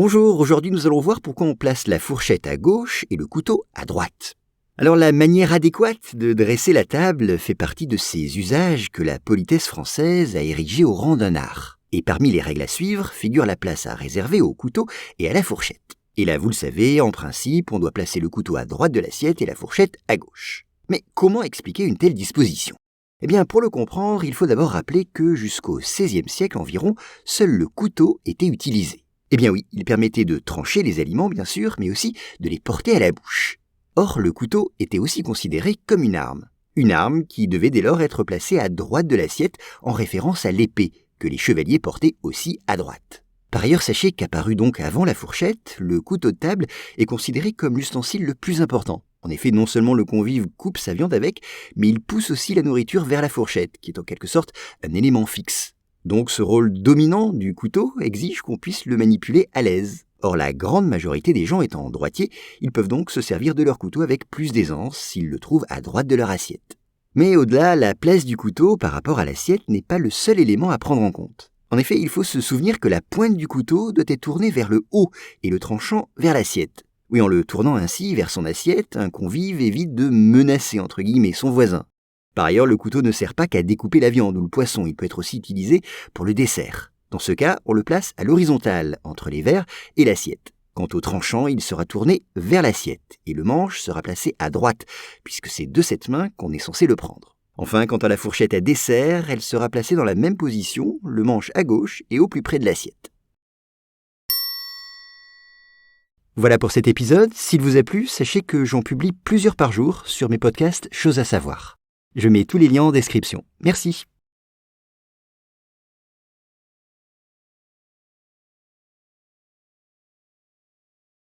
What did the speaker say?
Bonjour, aujourd'hui nous allons voir pourquoi on place la fourchette à gauche et le couteau à droite. Alors la manière adéquate de dresser la table fait partie de ces usages que la politesse française a érigés au rang d'un art. Et parmi les règles à suivre figure la place à réserver au couteau et à la fourchette. Et là, vous le savez, en principe, on doit placer le couteau à droite de l'assiette et la fourchette à gauche. Mais comment expliquer une telle disposition ? Eh bien, pour le comprendre, il faut d'abord rappeler que jusqu'au XVIe siècle environ, seul le couteau était utilisé. Eh bien oui, il permettait de trancher les aliments, bien sûr, mais aussi de les porter à la bouche. Or, le couteau était aussi considéré comme une arme qui devait dès lors être placée à droite de l'assiette en référence à l'épée, que les chevaliers portaient aussi à droite. Par ailleurs, sachez qu'apparu donc avant la fourchette, le couteau de table est considéré comme l'ustensile le plus important. En effet, non seulement le convive coupe sa viande avec, mais il pousse aussi la nourriture vers la fourchette, qui est en quelque sorte un élément fixe. Donc ce rôle dominant du couteau exige qu'on puisse le manipuler à l'aise. Or la grande majorité des gens étant droitiers, ils peuvent donc se servir de leur couteau avec plus d'aisance s'ils le trouvent à droite de leur assiette. Mais au-delà, la place du couteau par rapport à l'assiette n'est pas le seul élément à prendre en compte. En effet, il faut se souvenir que la pointe du couteau doit être tournée vers le haut et le tranchant vers l'assiette. Oui, en le tournant ainsi vers son assiette, un convive évite de menacer entre guillemets son voisin. Par ailleurs, le couteau ne sert pas qu'à découper la viande ou le poisson, il peut être aussi utilisé pour le dessert. Dans ce cas, on le place à l'horizontale, entre les verres et l'assiette. Quant au tranchant, il sera tourné vers l'assiette, et le manche sera placé à droite, puisque c'est de cette main qu'on est censé le prendre. Enfin, quant à la fourchette à dessert, elle sera placée dans la même position, le manche à gauche et au plus près de l'assiette. Voilà pour cet épisode. S'il vous a plu, sachez que j'en publie plusieurs par jour sur mes podcasts Choses à savoir. Je mets tous les liens en description. Merci.